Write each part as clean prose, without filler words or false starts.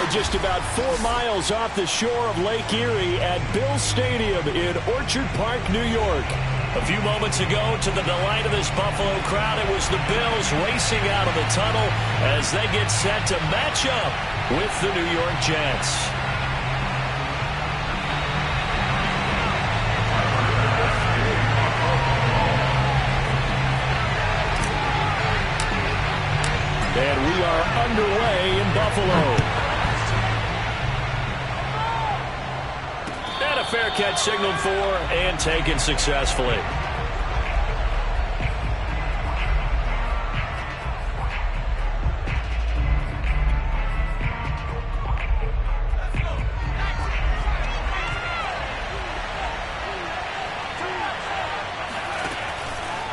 are just about 4 miles off the shore of Lake Erie at Bill Stadium in Orchard Park, New York. A few moments ago, to the delight of this Buffalo crowd, it was the Bills racing out of the tunnel as they get set to match up with the New York Jets. And we are underway in Buffalo. And a fair catch signaled for and taken successfully.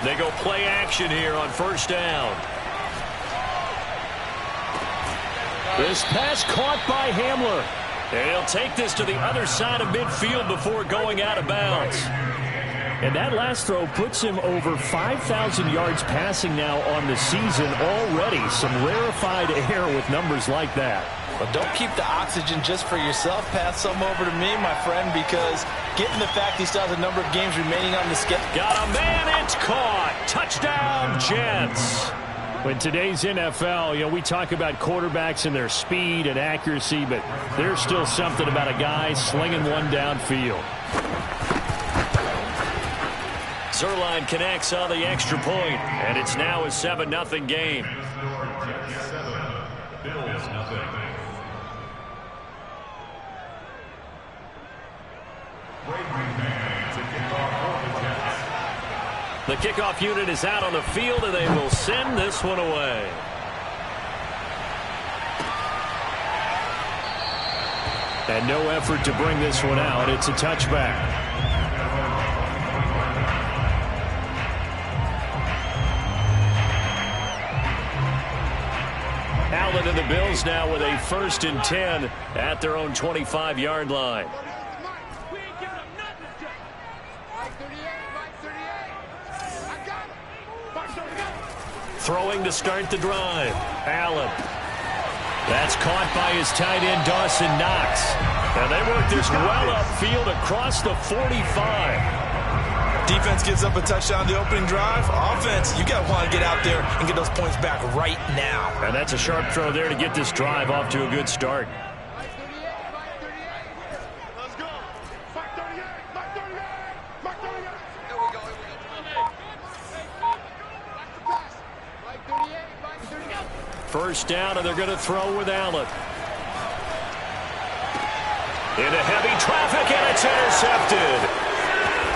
They go play action here on first down. This pass caught by Hamler. And he'll take this to the other side of midfield before going out of bounds. And that last throw puts him over 5,000 yards passing now on the season already. Some rarefied air with numbers like that. Well, don't keep the oxygen just for yourself. Pass some over to me, my friend, because given the fact he still has a number of games remaining on the schedule. Got a man, it's caught. Touchdown, Jets. In today's NFL, we talk about quarterbacks and their speed and accuracy, but there's still something about a guy slinging one downfield. Zuerlein connects on the extra point, and it's now a 7-0 game. The kickoff unit is out on the field, and they will send this one away. And no effort to bring this one out. It's a touchback. Allen and the Bills now with a 1st and 10 at their own 25-yard line. Throwing to start the drive. Allen. That's caught by his tight end, Dawson Knox. And they work this well upfield across the 45. Defense gives up a touchdown the opening drive. Offense, you got to want to get out there and get those points back right now. And that's a sharp throw there to get this drive off to a good start. First down, and they're going to throw with Allen. Into heavy traffic, and it's intercepted.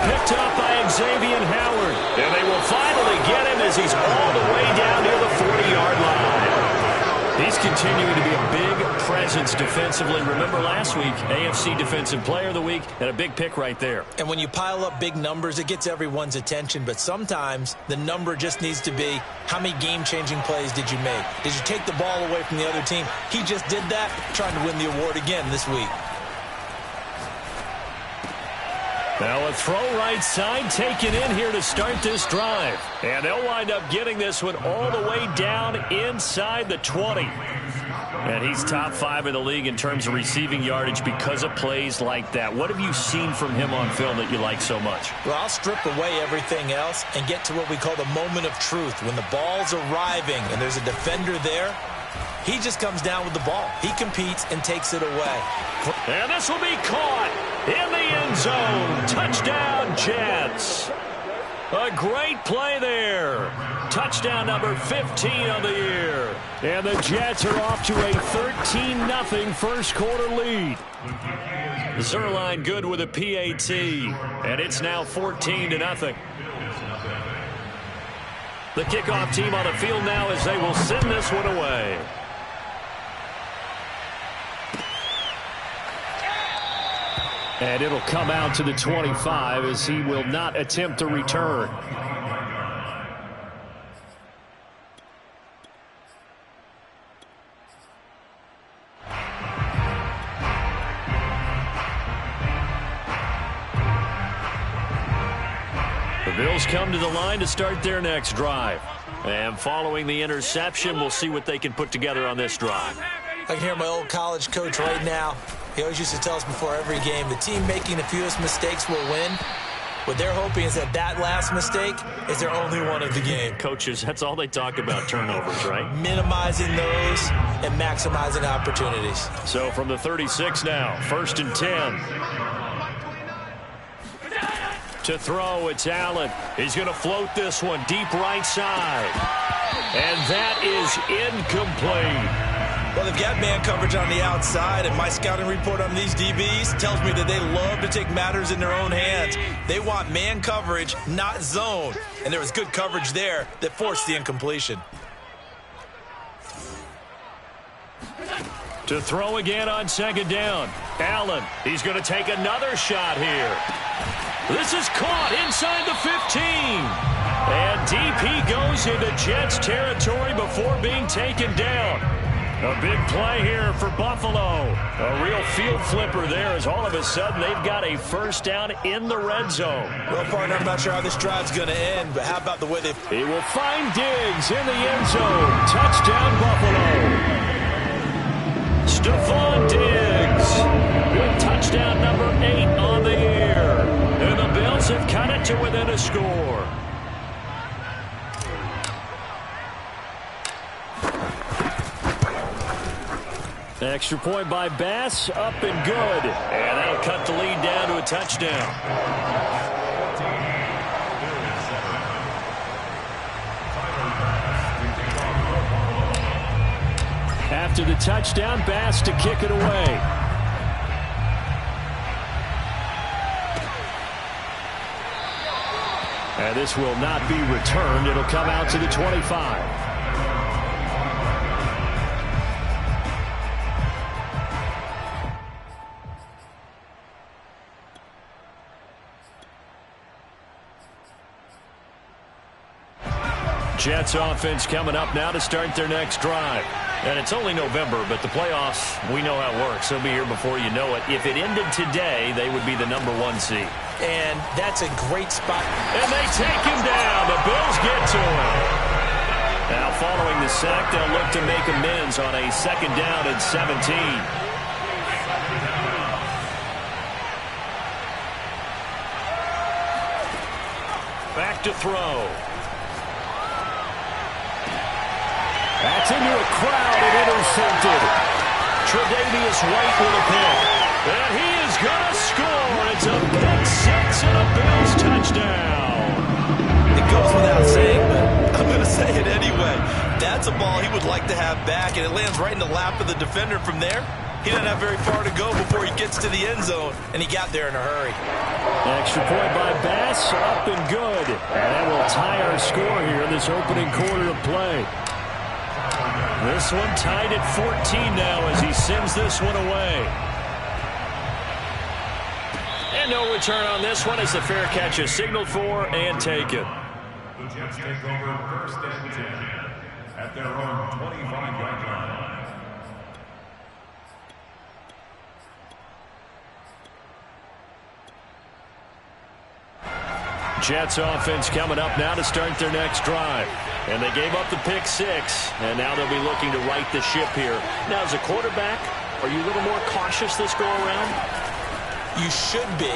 Picked up by Xavier Howard. And they will finally get him as he's all the way down near the 40-yard line. He's continuing to be a big presence defensively. Remember last week, AFC Defensive Player of the Week, and a big pick right there. And when you pile up big numbers, it gets everyone's attention. But sometimes the number just needs to be, how many game-changing plays did you make? Did you take the ball away from the other team? He just did that, trying to win the award again this week. Now a throw right side taken in here to start this drive. And they'll wind up getting this one all the way down inside the 20. And he's top 5 in the league in terms of receiving yardage because of plays like that. What have you seen from him on film that you like so much? Well, I'll strip away everything else and get to what we call the moment of truth. When the ball's arriving and there's a defender there, he just comes down with the ball. He competes and takes it away. And this will be caught in the end zone. Touchdown, Jets. A great play there. Touchdown number 15 of the year. And the Jets are off to a 13-0 first quarter lead. Zuerlein good with a PAT. And it's now 14-0. The kickoff team on the field now as they will send this one away. And it'll come out to the 25 as he will not attempt to return. The Bills come to the line to start their next drive. And following the interception, we'll see what they can put together on this drive. I can hear my old college coach right now. He always used to tell us before every game, the team making the fewest mistakes will win. What they're hoping is that last mistake is their only one of the game. Coaches, that's all they talk about, turnovers, right? Minimizing those and maximizing opportunities. So from the 36 now, 1st and 10. To throw, it's Allen. He's going to float this one deep right side. And that is incomplete. Well, they've got man coverage on the outside, and my scouting report on these DBs tells me that they love to take matters in their own hands. They want man coverage, not zone. And there was good coverage there that forced the incompletion. To throw again on 2nd down. Allen, he's going to take another shot here. This is caught inside the 15. And DP goes into Jets territory before being taken down. A big play here for Buffalo. A real field flipper there as all of a sudden they've got a 1st down in the red zone. Well, partner, I'm not sure how this drive's going to end, but how about the way they... He will find Diggs in the end zone. Touchdown, Buffalo. Stephon Diggs with touchdown number 8 on the year. And the Bills have cut it to within a score. Extra point by Bass, up and good. And that'll cut the lead down to a touchdown. After the touchdown, Bass to kick it away. And this will not be returned. It'll come out to the 25. Jets offense coming up now to start their next drive. And it's only November, but the playoffs, we know how it works. They'll be here before you know it. If it ended today, they would be the number 1 seed. And that's a great spot. And they take him down. The Bills get to him. Now following the sack, they'll look to make amends on a 2nd down and 17. Back to throw. That's into a crowd and intercepted. Tre'Davious White with a pick. And he is going to score. It's a pick 6 and a Bills touchdown. It goes without saying, but I'm going to say it anyway. That's a ball he would like to have back, and it lands right in the lap of the defender from there. He doesn't have very far to go before he gets to the end zone, and he got there in a hurry. Extra point by Bass, up and good. And that will tie our score here in this opening quarter of play. This one tied at 14 now as he sends this one away. And no return on this one as the fair catch is signaled for and taken. The Jets take over 1st and 10 at their own 25-yard line. Jets offense coming up now to start their next drive. And they gave up the pick 6, and now they'll be looking to right the ship here. Now, as a quarterback, are you a little more cautious this go-around? You should be,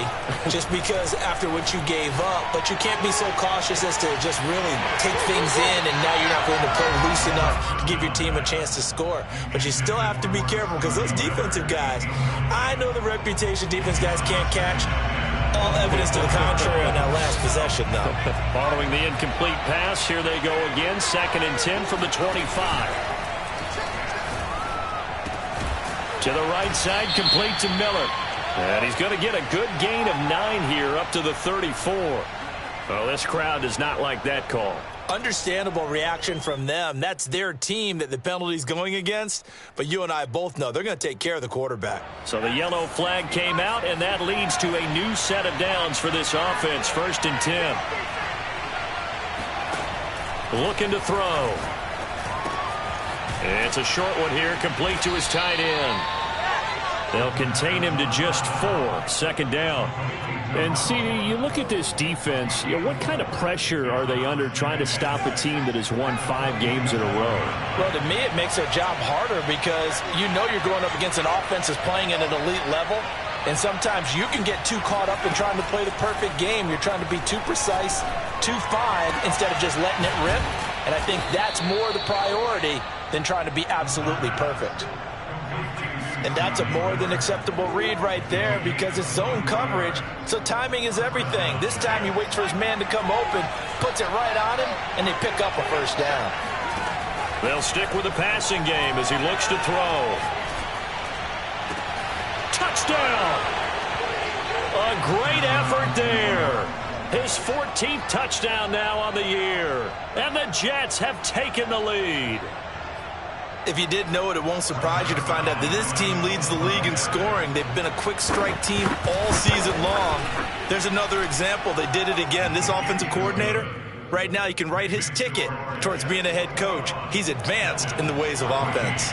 just because after what you gave up, but you can't be so cautious as to just really take things in, and now you're not going to play loose enough to give your team a chance to score. But you still have to be careful, because those defensive guys, I know the reputation defense guys can't catch. All evidence to the contrary on that last possession, though. Following the incomplete pass, here they go again. 2nd and 10 from the 25. To the right side, complete to Miller. And he's going to get a good gain of 9 here up to the 34. Well, this crowd does not like that call. Understandable reaction from them. That's their team that the penalty's going against. But you and I both know they're going to take care of the quarterback. So the yellow flag came out, and that leads to a new set of downs for this offense. 1st and 10. Looking to throw. It's a short one here, complete to his tight end. They'll contain him to just 4. Second down. And, CD, you look at this defense, what kind of pressure are they under trying to stop a team that has won 5 games in a row? Well, to me, it makes their job harder because you know you're going up against an offense that's playing at an elite level. And sometimes you can get too caught up in trying to play the perfect game. You're trying to be too precise, too fine, instead of just letting it rip. And I think that's more the priority than trying to be absolutely perfect. And that's a more than acceptable read right there because it's zone coverage, so timing is everything. This time he waits for his man to come open, puts it right on him, and they pick up a first down. They'll stick with the passing game as he looks to throw. Touchdown! A great effort there. His 14th touchdown now on the year. And the Jets have taken the lead. If you didn't know it, it won't surprise you to find out that this team leads the league in scoring. They've been a quick strike team all season long. There's another example. They did it again. This offensive coordinator, right now, you can write his ticket towards being a head coach. He's advanced in the ways of offense.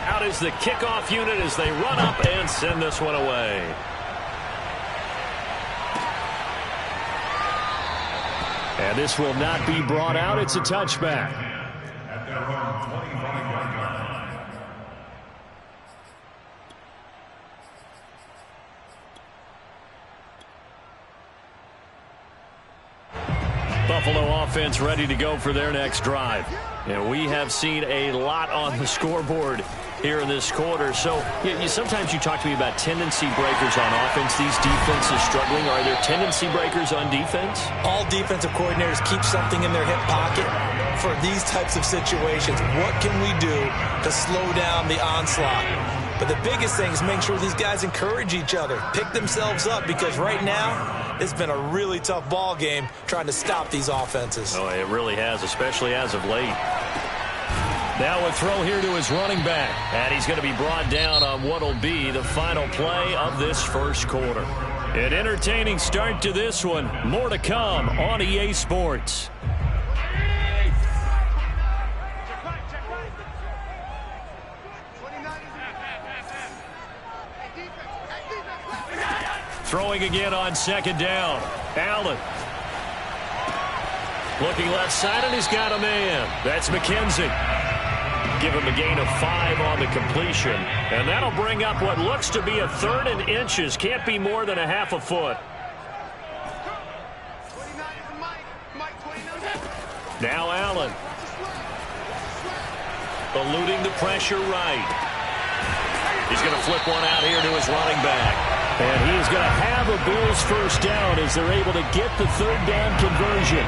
Out is the kickoff unit as they run up and send this one away. And this will not be brought out. It's a touchback. At their own 25-yard line. Buffalo offense ready to go for their next drive. And we have seen a lot on the scoreboard here in this quarter. So sometimes you talk to me about tendency breakers on offense. These defenses struggling. Are there tendency breakers on defense? All defensive coordinators keep something in their hip pocket for these types of situations. What can we do to slow down the onslaught? But the biggest thing is make sure these guys encourage each other, pick themselves up, because right now it's been a really tough ball game trying to stop these offenses. Oh, it really has, especially as of late. Now a throw here to his running back. And he's going to be brought down on what will be the final play of this first quarter. An entertaining start to this one. More to come on EA Sports. Throwing again on second down. Allen. Looking left side, and he's got a man. That's McKenzie. Give him a gain of 5 on the completion. And that'll bring up what looks to be a 3rd and inches. Can't be more than a half a foot. Now Allen. Eluding the pressure right. He's going to flip one out here to his running back. And he is going to have a Bills first down as they're able to get the 3rd down conversion.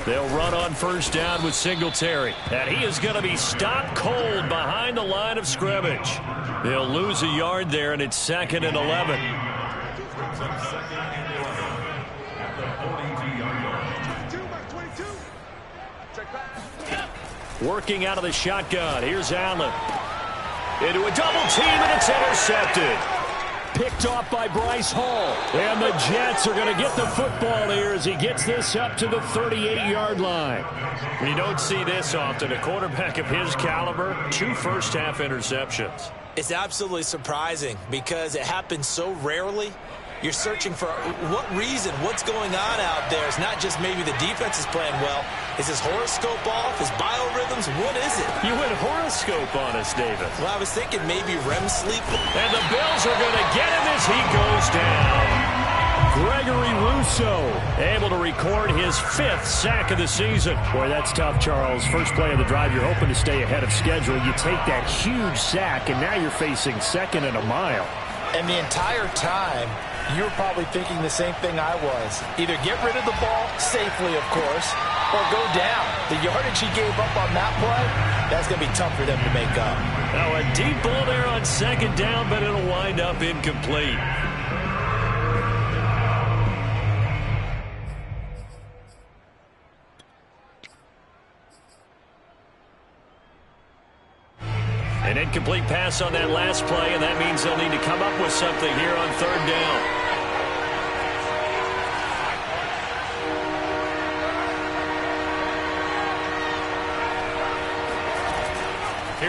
They'll run on first down with Singletary. And he is going to be stopped cold behind the line of scrimmage. They'll lose a yard there, and it's 2nd and 11. Working out of the shotgun. Here's Allen. Into a double team, and it's intercepted. Picked off by Bryce Hall. And the Jets are going to get the football here as he gets this up to the 38-yard line. You don't see this often. A quarterback of his caliber, 2 first-half interceptions. It's absolutely surprising because it happens so rarely. You're searching for what reason, what's going on out there. It's not just maybe the defense is playing well. Is his horoscope off? His biorhythms? What is it? You went horoscope on us, David. Well, I was thinking maybe REM sleep. And the Bills are going to get him as he goes down. Gregory Rousseau able to record his 5th sack of the season. Boy, that's tough, Charles. First play of the drive, you're hoping to stay ahead of schedule. You take that huge sack, and now you're facing 2nd and a mile. And the entire time, you were probably thinking the same thing I was. Either get rid of the ball, safely of course, or go down. The yardage he gave up on that play, that's going to be tough for them to make up. Now a deep ball there on 2nd down, but it'll wind up incomplete. An incomplete pass on that last play, and that means they'll need to come up with something here on 3rd down.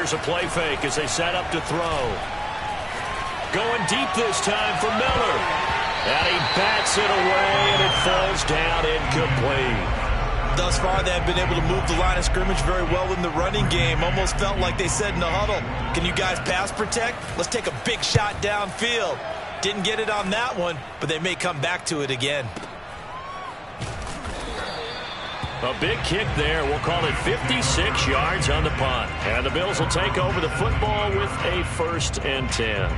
Here's a play fake as they set up to throw. Going deep this time for Miller. And he bats it away, and it falls down incomplete. Thus far, they have been able to move the line of scrimmage very well in the running game. Almost felt like they said in the huddle, can you guys pass protect? Let's take a big shot downfield. Didn't get it on that one, but they may come back to it again. A big kick there. We'll call it 56 yards on the punt. And the Bills will take over the football with a 1st and 10.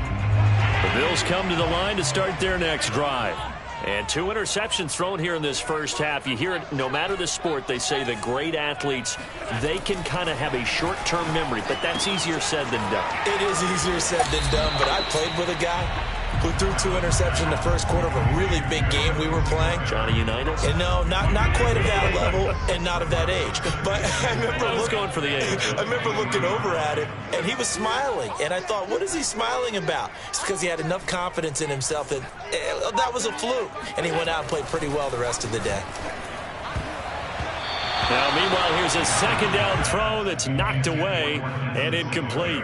The Bills come to the line to start their next drive. And 2 interceptions thrown here in this first half. You hear it, no matter the sport, they say the great athletes, they can kind of have a short-term memory, but that's easier said than done. It is easier said than done, but I played with a guy who threw 2 interceptions in the first quarter of a really big game we were playing. Johnny Unitas? And no, not quite of that level and not of that age. But I remember going for the age. I remember looking over at him, and he was smiling. And I thought, what is he smiling about? It's because he had enough confidence in himself that that was a fluke. And he went out and played pretty well the rest of the day. Now, meanwhile, here's a second down throw that's knocked away and incomplete.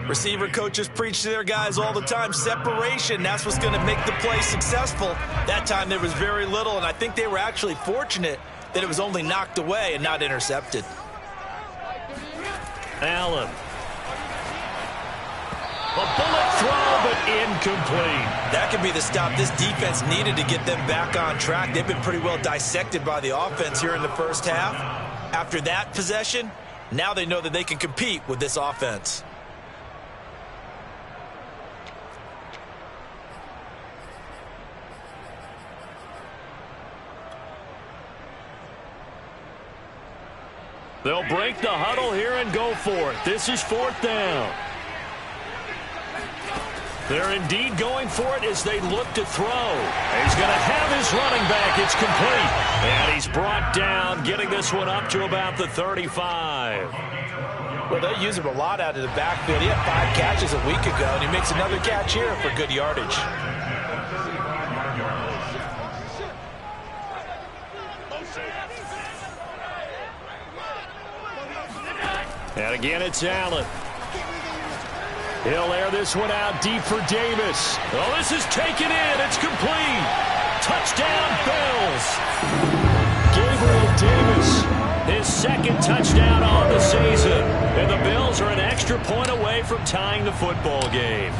Receiver coaches preach to their guys all the time. Separation, that's what's going to make the play successful. That time there was very little, and I think they were actually fortunate that it was only knocked away and not intercepted. Allen. A bullet throw, but incomplete. That could be the stop this defense needed to get them back on track. They've been pretty well dissected by the offense here in the first half. After that possession, now they know that they can compete with this offense. They'll break the huddle here and go for it. This is 4th down. They're indeed going for it as they look to throw. He's going to have his running back. It's complete. And he's brought down, getting this one up to about the 35. Well, they use him a lot out of the backfield. He had 5 catches a week ago, and he makes another catch here for good yardage. And again, it's Allen. He'll air this one out deep for Davis. Oh, this is taken in. It's complete. Touchdown, Bills. Gabriel Davis, his 2nd touchdown on the season. And the Bills are an extra point away from tying the football game.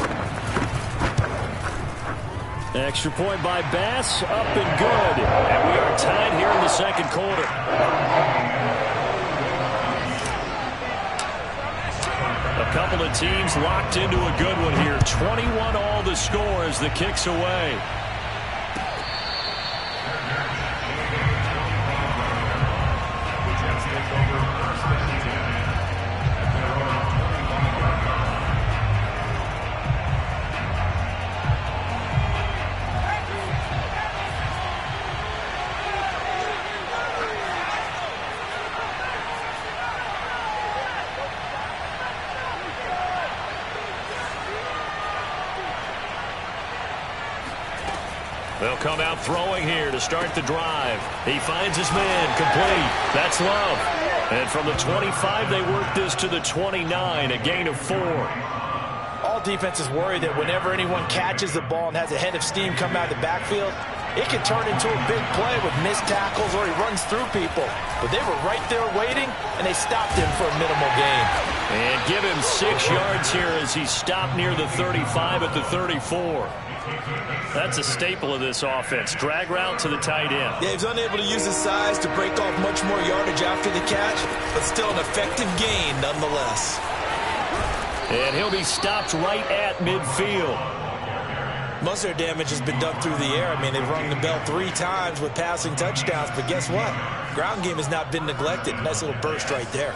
Extra point by Bass, up and good. And we are tied here in the 2nd quarter. A couple of teams locked into a good one here. 21 all the score as the kick's away. They'll come out throwing here to start the drive. He finds his man, complete. That's Love. And from the 25, they work this to the 29, a gain of 4. All defenses worry that whenever anyone catches the ball and has a head of steam come out of the backfield, it can turn into a big play with missed tackles or he runs through people. But they were right there waiting, and they stopped him for a minimal gain. And give him 6 yards here as he stopped near the 35 at the 34. That's a staple of this offense. Drag route to the tight end. Yeah, he's unable to use his size to break off much more yardage after the catch, but still an effective gain nonetheless. And he'll be stopped right at midfield. Most of their damage has been done through the air. I mean, they've rung the bell 3 times with passing touchdowns, but guess what? Ground game has not been neglected. Nice little burst right there.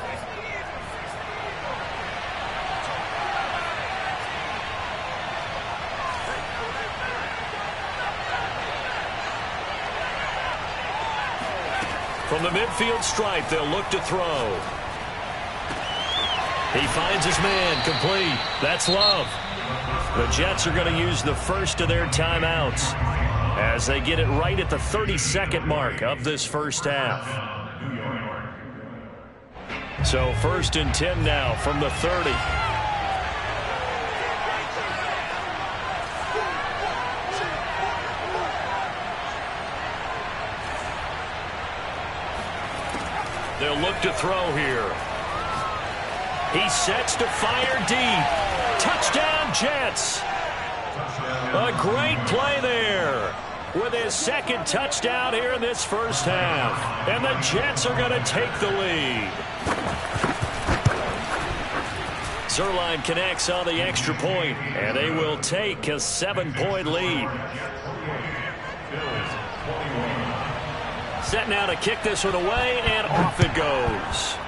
From the midfield stripe, they'll look to throw. He finds his man, complete. That's Love. The Jets are going to use the first of their timeouts as they get it right at the 32nd mark of this first half. So 1st and 10 now from the 30. They'll look to throw here. He sets to fire deep. Touchdown, Jets. A great play there with his 2nd touchdown here in this first half. And the Jets are going to take the lead. Zuerlein connects on the extra point, and they will take a 7-point lead. Set now to kick this one away, and off it goes.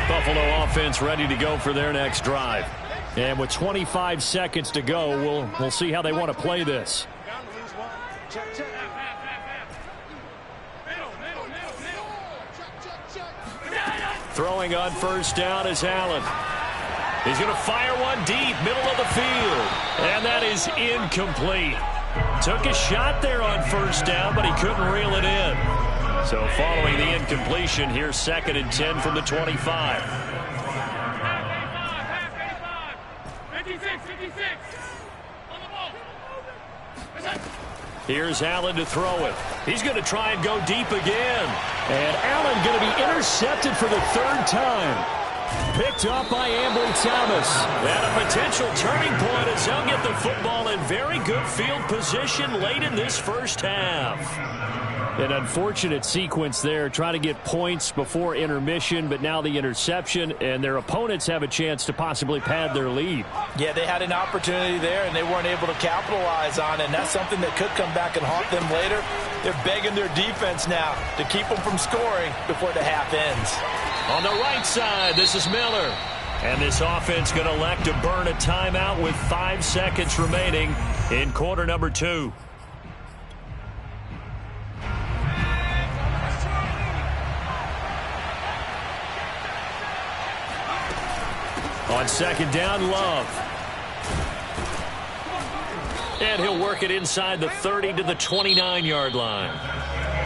Buffalo offense ready to go for their next drive. And with 25 seconds to go, we'll see how they want to play this. Throwing on 1st down is Allen. He's going to fire one deep, middle of the field. And that is incomplete. Took a shot there on 1st down, but he couldn't reel it in. So following the incompletion, here's 2nd and 10 from the 25. 56. On the ball. Here's Allen to throw it. He's going to try and go deep again. And Allen going to be intercepted for the 3rd time. Picked up by Ambry Thomas. And a potential turning point as they'll get the football in very good field position late in this first half. An unfortunate sequence there, trying to get points before intermission, but now the interception, and their opponents have a chance to possibly pad their lead. Yeah, they had an opportunity there, and they weren't able to capitalize on it, and that's something that could come back and haunt them later. They're begging their defense now to keep them from scoring before the half ends. On the right side, this is Miller. And this offense going to elect to burn a timeout with 5 seconds remaining in quarter number 2. On 2nd down, Love. And he'll work it inside the 30 to the 29-yard line.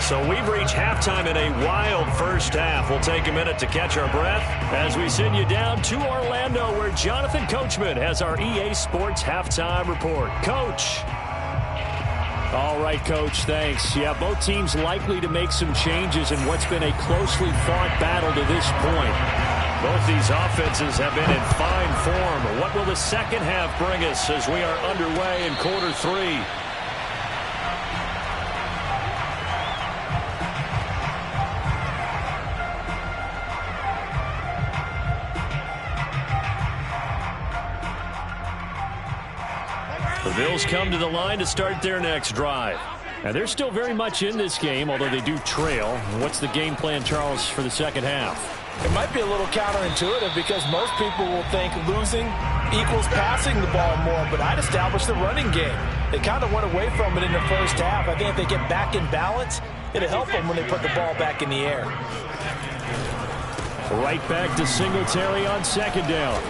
So we've reached halftime in a wild first half. We'll take a minute to catch our breath as we send you down to Orlando, where Jonathan Coachman has our EA Sports halftime report. Coach. All right, Coach, thanks. Yeah, both teams likely to make some changes in what's been a closely fought battle to this point. Both these offenses have been in fine form. What will the second half bring us as we are underway in quarter 3? The Bills come to the line to start their next drive. Now, they're still very much in this game, although they do trail. What's the game plan, Charles, for the second half? It might be a little counterintuitive because most people will think losing equals passing the ball more, but I'd establish the running game. They kind of went away from it in the first half. I think if they get back in balance, it'll help them when they put the ball back in the air. Right back to Singletary on 2nd down.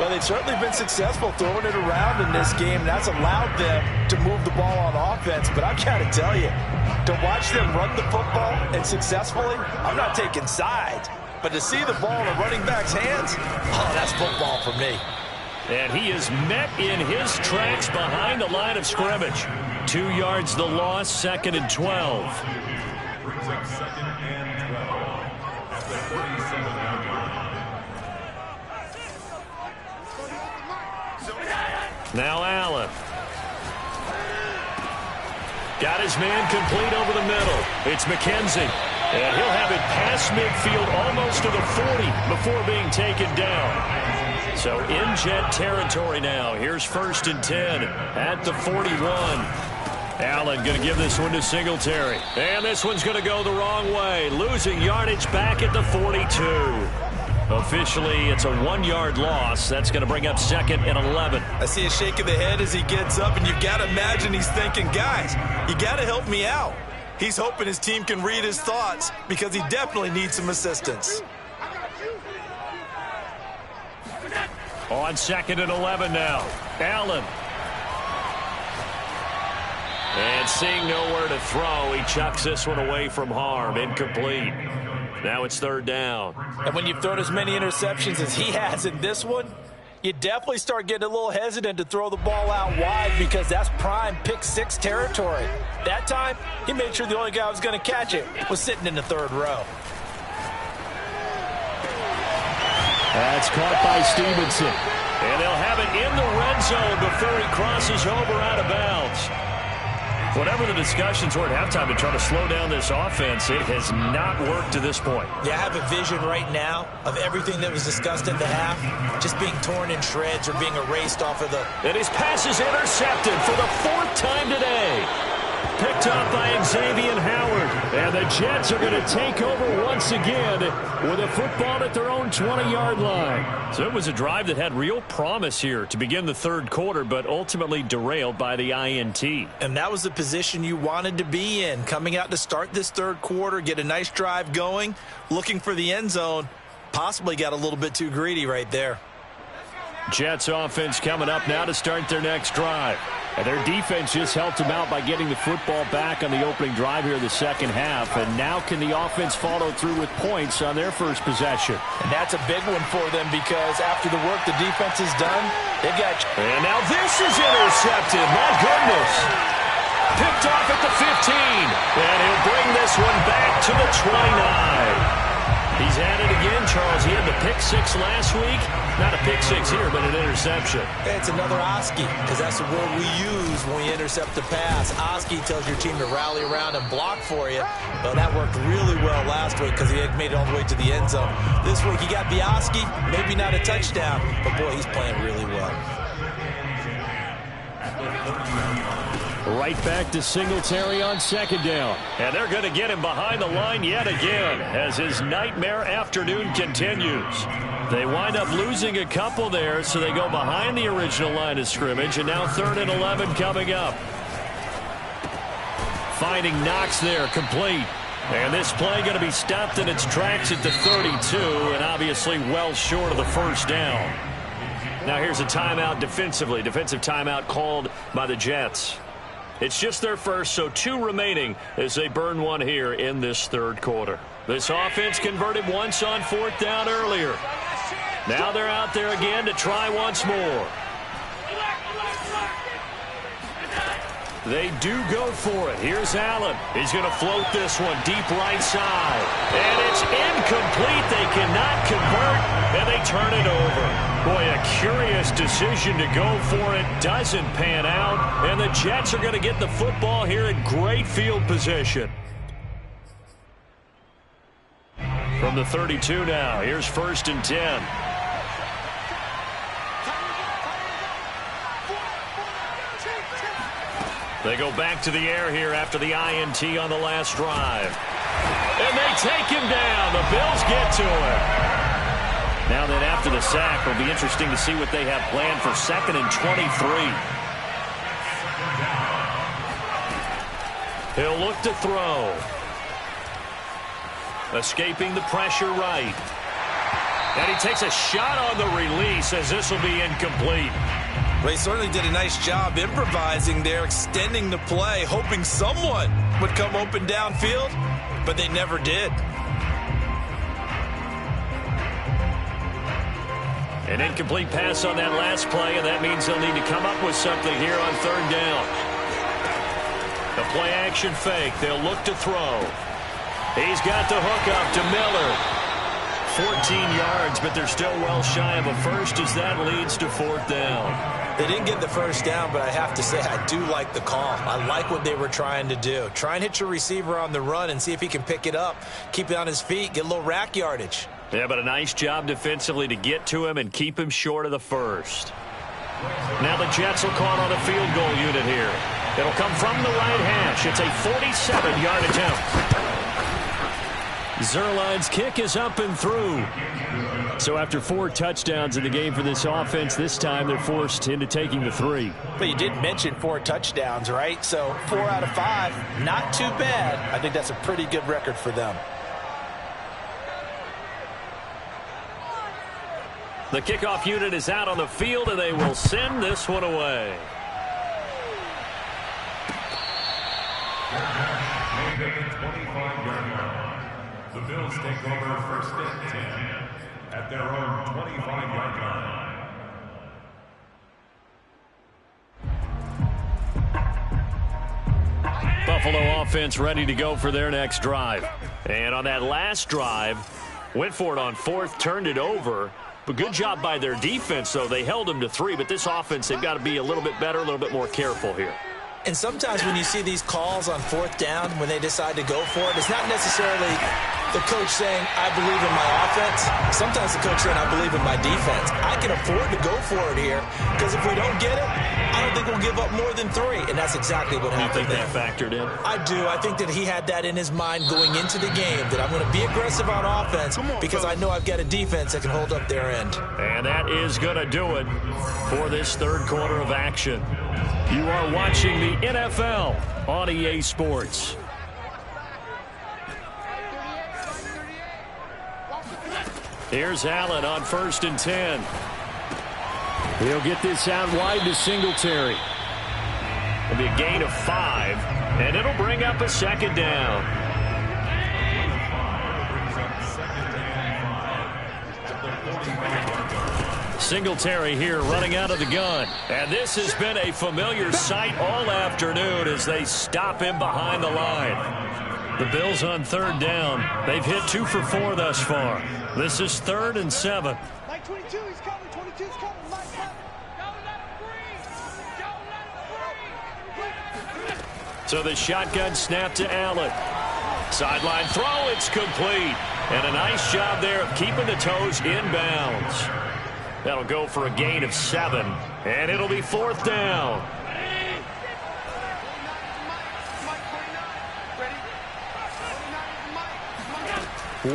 Well, they've certainly been successful throwing it around in this game, and that's allowed them to move the ball on offense. But I've got to tell you, to watch them run the football and successfully, I'm not taking sides. But to see the ball in a running back's hands, oh, that's football for me. And he is met in his tracks behind the line of scrimmage. 2 yards the loss, 2nd and 12. Brings up 2nd and 12 at the 37-yard line. Now Allen. Got his man complete over the middle. It's McKenzie. And he'll have it past midfield almost to the 40 before being taken down. So in Jet territory now. Here's 1st and 10 at the 41. Allen going to give this one to Singletary. And this one's going to go the wrong way. Losing yardage back at the 42. Officially, it's a 1-yard loss. That's going to bring up 2nd and 11. I see a shake of the head as he gets up, and you've got to imagine he's thinking, guys, you got to help me out. He's hoping his team can read his thoughts because he definitely needs some assistance. On 2nd and 11 now. Allen. And seeing nowhere to throw, he chucks this one away from harm. Incomplete. Now it's 3rd down. And when you've thrown as many interceptions as he has in this one, you definitely start getting a little hesitant to throw the ball out wide because that's prime pick-6 territory. That time, he made sure the only guy who was going to catch it was sitting in the 3rd row. That's caught by Stevenson. And they'll have it in the red zone before he crosses over out of bounds. Whatever the discussions were at halftime to try to slow down this offense, it has not worked to this point. Yeah, I have a vision right now of everything that was discussed at the half just being torn in shreds or being erased off of the... And his pass is intercepted for the 4th time today. Picked up by Xavier Howard. And the Jets are going to take over once again with a football at their own 20-yard line. So it was a drive that had real promise here to begin the 3rd quarter, but ultimately derailed by the INT. And that was the position you wanted to be in. Coming out to start this 3rd quarter, get a nice drive going, looking for the end zone. Possibly got a little bit too greedy right there. Jets offense coming up now to start their next drive. And their defense just helped them out by getting the football back on the opening drive here in the 2nd half. And now can the offense follow through with points on their first possession? And that's a big one for them because after the work the defense has done, they've got... And now this is intercepted. My goodness. Picked off at the 15. And he'll bring this one back to the 29. He's at it again, Charles. He had the pick-6 last week. Not a pick-6 here, but an interception. It's another Oski, because that's the word we use when we intercept the pass. Oski tells your team to rally around and block for you. Well, that worked really well last week because he had made it all the way to the end zone. This week, he got the Oski, maybe not a touchdown, but boy, he's playing really well. Right back to Singletary on 2nd down. And they're going to get him behind the line yet again as his nightmare afternoon continues. They wind up losing a couple there, so they go behind the original line of scrimmage, and now 3rd and 11 coming up. Finding Knox there, complete. And this play going to be stopped in its tracks at the 32, and obviously well short of the 1st down. Now here's a timeout defensively. Defensive timeout called by the Jets. It's just their first, so 2 remaining as they burn one here in this 3rd quarter. This offense converted once on 4th down earlier. Now they're out there again to try once more. They do go for it. Here's Allen. He's going to float this one deep right side. And it's incomplete. They cannot convert, and they turn it over. Boy, a curious decision to go for it. Doesn't pan out, and the Jets are going to get the football here in great field position. From the 32 now, here's 1st and 10. They go back to the air here after the INT on the last drive. And they take him down. The Bills get to him. Now then, after the sack, it'll be interesting to see what they have planned for 2nd and 23. He'll look to throw. Escaping the pressure right. And he takes a shot on the release as this will be incomplete. Well, he certainly did a nice job improvising there, extending the play, hoping someone would come open downfield, but they never did. An incomplete pass on that last play, and that means they'll need to come up with something here on 3rd down. The play action fake. They'll look to throw. He's got the hook up to Miller. 14 yards, but they're still well shy of a first as that leads to 4th down. They didn't get the first down, but I have to say I do like the call. I like what they were trying to do. Try and hit your receiver on the run and see if he can pick it up, keep it on his feet, get a little rack yardage. Yeah, but a nice job defensively to get to him and keep him short of the first. Now the Jets will call on a field goal unit here. It'll come from the right hash. It's a 47-yard attempt. Zuerlein's kick is up and through. So after 4 touchdowns in the game for this offense, this time they're forced into taking the 3. But you did mention 4 touchdowns, right? So 4 out of 5, not too bad. I think that's a pretty good record for them. The kickoff unit is out on the field, and they will send this one away. The Bills take over first and 10 at their own 25-yard line. Buffalo offense ready to go for their next drive. And on that last drive, went for it on fourth, turned it over. But good job by their defense, though. They held them to 3, but this offense, they've got to be a little bit better, a little bit more careful here. And sometimes when you see these calls on fourth down, when they decide to go for it, it's not necessarily the coach saying, I believe in my offense. Sometimes the coach saying, I believe in my defense. I can afford to go for it here, because if we don't get it, I don't think we'll give up more than 3. And that's exactly what happened. You think that factored in? I do. I think that he had that in his mind going into the game, that I'm going to be aggressive on offense because I know I've got a defense that can hold up their end. And that is going to do it for this third quarter of action. You are watching the NFL on EA Sports. Here's Allen on 1st and 10. He'll get this out wide to Singletary. It'll be a gain of 5, and it'll bring up a second down. Singletary here running out of the gun. And this has been a familiar sight all afternoon as they stop him behind the line. The Bills on 3rd down. They've hit 2 for 4 thus far. This is 3rd and 7. Mike 22, he's coming. 22's coming. Mike, So the shotgun snap to Allen. Sideline throw, it's complete. And a nice job there of keeping the toes inbounds. That'll go for a gain of 7, and it'll be 4th down.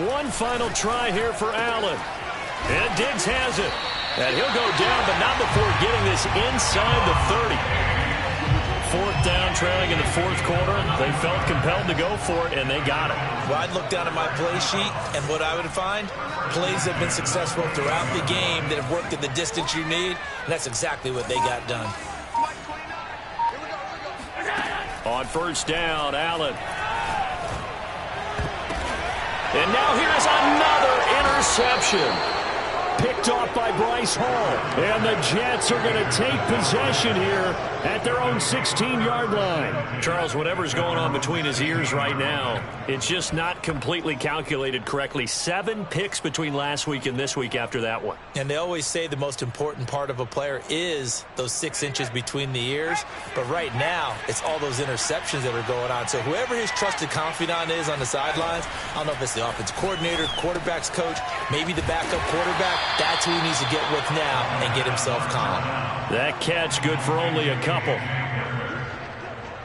One final try here for Allen. And Diggs has it. And he'll go down, but not before getting this inside the 30. 4th down, trailing in the 4th quarter. They felt compelled to go for it, and they got it. Well, I'd look down at my play sheet, and what I would find, plays that have been successful throughout the game that have worked at the distance you need, and that's exactly what they got done. On 1st down, Allen. And now here's another interception. Picked off by Bryce Hall. And the Jets are going to take possession here at their own 16-yard line. Charles, whatever's going on between his ears right now, it's just not completely calculated correctly. 7 picks between last week and this week after that one. And they always say the most important part of a player is those 6 inches between the ears. But right now, it's all those interceptions that are going on. So whoever his trusted confidant is on the sidelines, I don't know if it's the offensive coordinator, quarterback's coach, maybe the backup quarterback, that's who he needs to get with now and get himself calm. That catch good for only a couple.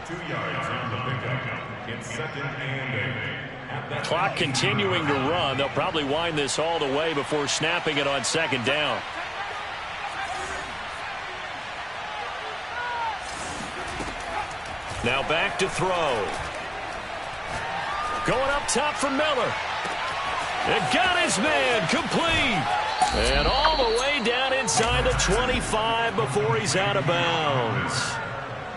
2 yards on the pickup. It's 2nd and 8. Clock continuing to run. They'll probably wind this all the way before snapping it on 2nd down. Now back to throw. Going up top for Miller. And got his man complete. And all the way down inside the 25 before he's out of bounds.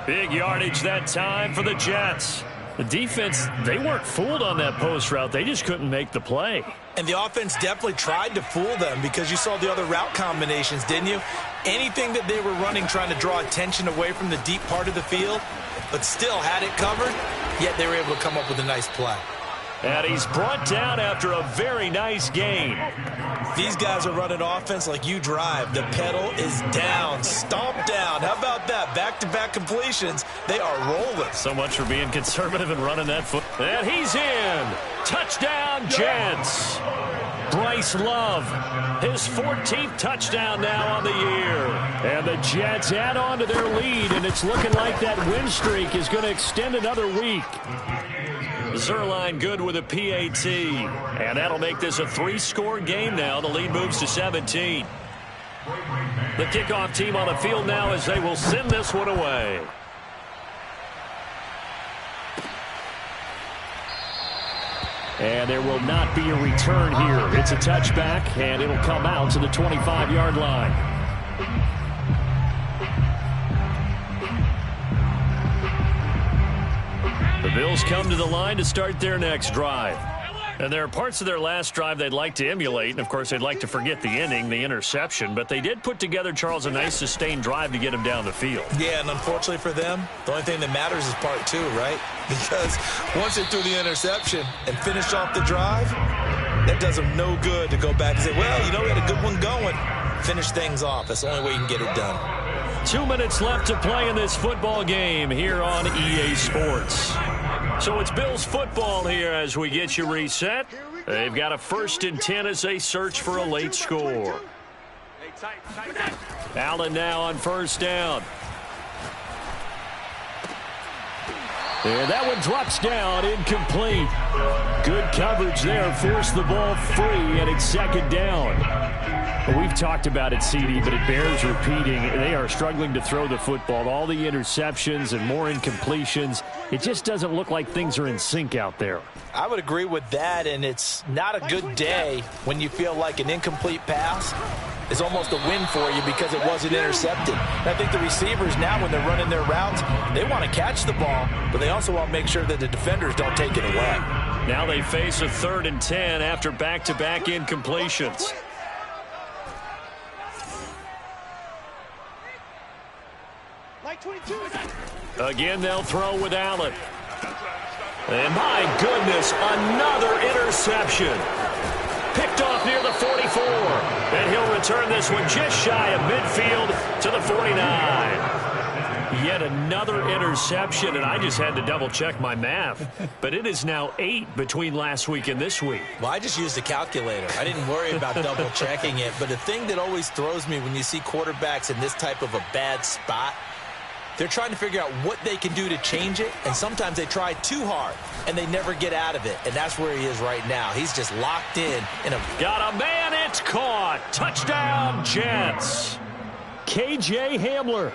Big yardage that time for the Jets. The defense, they weren't fooled on that post route. They just couldn't make the play. And the offense definitely tried to fool them because you saw the other route combinations, didn't you? Anything that they were running trying to draw attention away from the deep part of the field, but still had it covered, yet they were able to come up with a nice play. And he's brought down after a very nice gain. These guys are running offense like you drive. The pedal is down, stomped down. How about that? Back-to-back completions. They are rolling. So much for being conservative and running that foot. And he's in. Touchdown, Jets. Bryce Love, his 14th touchdown now on the year. And the Jets add on to their lead, and it's looking like that win streak is going to extend another week. Zerline good with a PAT. And that'll make this a 3-score game now. The lead moves to 17. The kickoff team on the field now as they will send this one away. And there will not be a return here. It's a touchback, and it'll come out to the 25-yard line. The Bills come to the line to start their next drive. And there are parts of their last drive they'd like to emulate. And, of course, they'd like to forget the inning, the interception. But they did put together, Charles, a nice sustained drive to get him down the field. Yeah, and unfortunately for them, the only thing that matters is part two, right? Because once they threw the interception and finished off the drive, that does them no good to go back and say, well, you know, we had a good one going. Finish things off. That's the only way you can get it done. 2 minutes left to play in this football game here on EA Sports. So it's Bills football here as we get you reset. They've got a 1st and 10 as they search for a late score. Allen now on 1st down. And that one drops down, incomplete. Good coverage there, forced the ball free, and it's 2nd down. Well, we've talked about it, CD, but it bears repeating. They are struggling to throw the football. All the interceptions and more incompletions. It just doesn't look like things are in sync out there. I would agree with that, and it's not a good day when you feel like an incomplete pass is almost a win for you because it wasn't intercepted. And I think the receivers now, when they're running their routes, they want to catch the ball, but they also want to make sure that the defenders don't take it away. Now they face a 3rd and 10 after back-to-back incompletions. Again, they'll throw with Allen. And my goodness, another interception. Picked off near the 44. And he'll return this one just shy of midfield to the 49. Yet another interception, and I just had to double-check my math. But it is now 8 between last week and this week. Well, I just used a calculator. I didn't worry about double-checking it. But the thing that always throws me when you see quarterbacks in this type of a bad spot, they're trying to figure out what they can do to change it, and sometimes they try too hard, and they never get out of it, and that's where he is right now. He's just locked in a... Got a man, it's caught. Touchdown, Jets. KJ Hamler,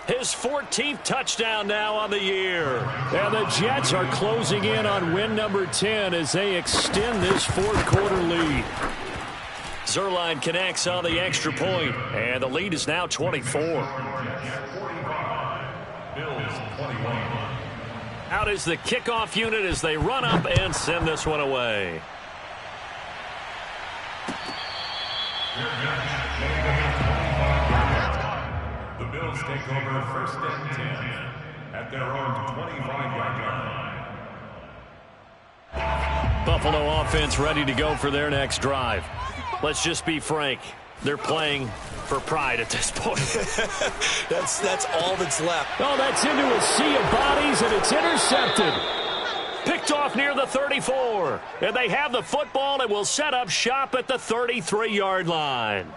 his 14th touchdown now on the year. And the Jets are closing in on win number 10 as they extend this 4th quarter lead. Zuerlein connects on the extra point, and the lead is now 24. Out is the kickoff unit as they run up and send this one away. The Bills take over 1st and 10 at their own 25-yard line. Buffalo offense ready to go for their next drive. Let's just be frank. They're playing for pride at this point. that's all that's left. Oh, that's into a sea of bodies, and it's intercepted. Picked off near the 34. And they have the football and will set up shop at the 33-yard line.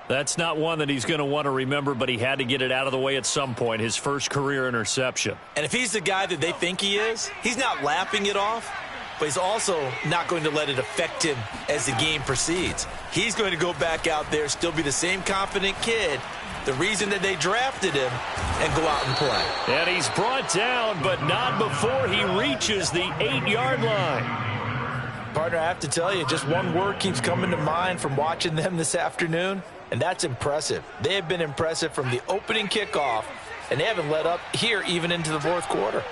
That's not one that he's going to want to remember, but he had to get it out of the way at some point, his first career interception. And if he's the guy that they think he is, he's not lapping it off, but he's also not going to let it affect him as the game proceeds. He's going to go back out there, still be the same confident kid, the reason that they drafted him, and go out and play. And he's brought down, but not before he reaches the 8-yard line. Partner, I have to tell you, just one word keeps coming to mind from watching them this afternoon, and that's impressive. They have been impressive from the opening kickoff, and they haven't let up here even into the 4th quarter.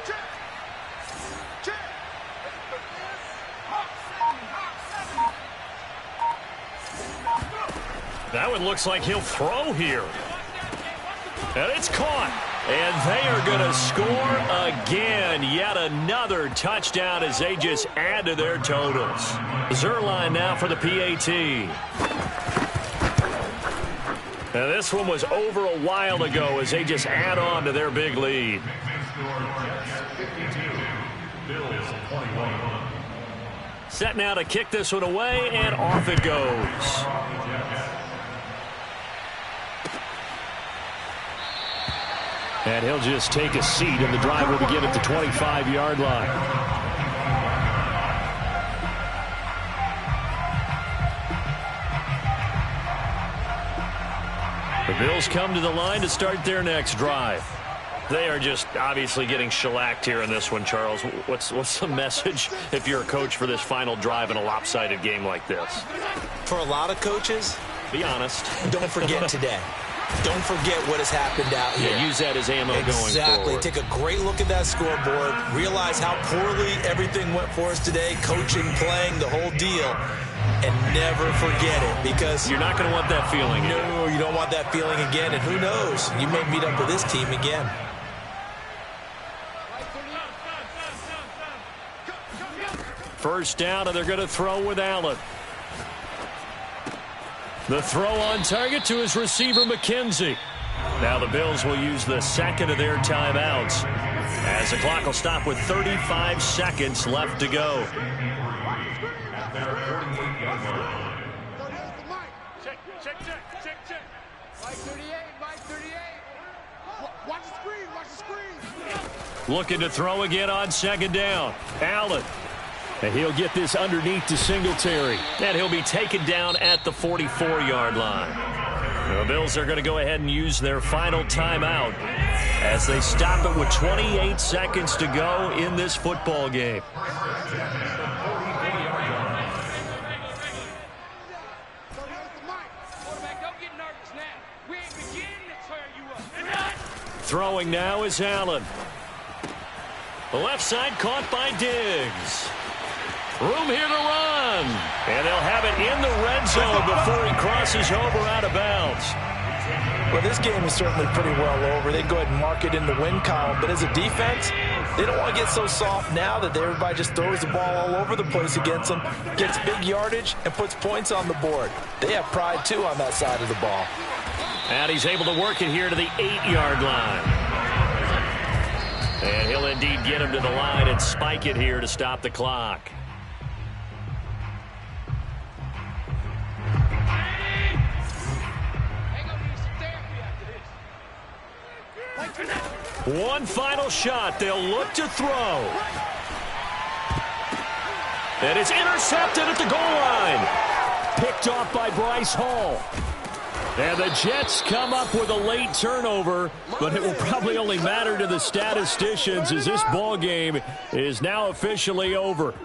That one looks like he'll throw here. And it's caught. And they are going to score again. Yet another touchdown as they just add to their totals. Zuerlein now for the PAT. Now this one was over a while ago as they just add on to their big lead. Set now to kick this one away, and off it goes. And he'll just take a seat, and the drive will begin at the 25-yard line. The Bills come to the line to start their next drive. They are just obviously getting shellacked here in this one, Charles. What's the message if you're a coach for this final drive in a lopsided game like this? For a lot of coaches, be honest. Don't forget today. Don't forget what has happened out here. Yeah, use that as ammo going forward. Exactly. Take a great look at that scoreboard. Realize how poorly everything went for us today. Coaching, playing, the whole deal. And never forget it, because you're not going to want that feeling again. No, you don't want that feeling again. And who knows? You may meet up with this team again. First down, and they're going to throw with Allen. The throw on target to his receiver, McKenzie. Now the Bills will use the second of their timeouts as the clock will stop with 35 seconds left to go. Check. Mike 38. Watch the screen. Looking to throw again on second down. Allen. And he'll get this underneath to Singletary. And he'll be taken down at the 44-yard line. The Bills are going to go ahead and use their final timeout as they stop it with 28 seconds to go in this football game. Throwing now is Allen. The left side caught by Diggs. Room here to run. And they'll have it in the red zone before he crosses over out of bounds. Well, this game is certainly pretty well over. They can go ahead and mark it in the win column. But as a defense, they don't want to get so soft now that everybody just throws the ball all over the place against them, gets big yardage, and puts points on the board. They have pride, too, on that side of the ball. And he's able to work it here to the 8-yard line. And he'll indeed get him to the line and spike it here to stop the clock. One final shot. They'll look to throw. And it's intercepted at the goal line. Picked off by Bryce Hall. And the Jets come up with a late turnover, but it will probably only matter to the statisticians as this ball game is now officially over.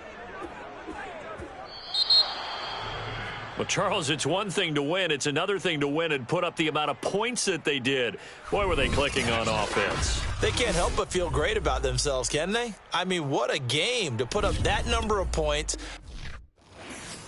Well, Charles, it's one thing to win. It's another thing to win and put up the amount of points that they did. Boy, were they clicking on offense. They can't help but feel great about themselves, can they? I mean, what a game to put up that number of points,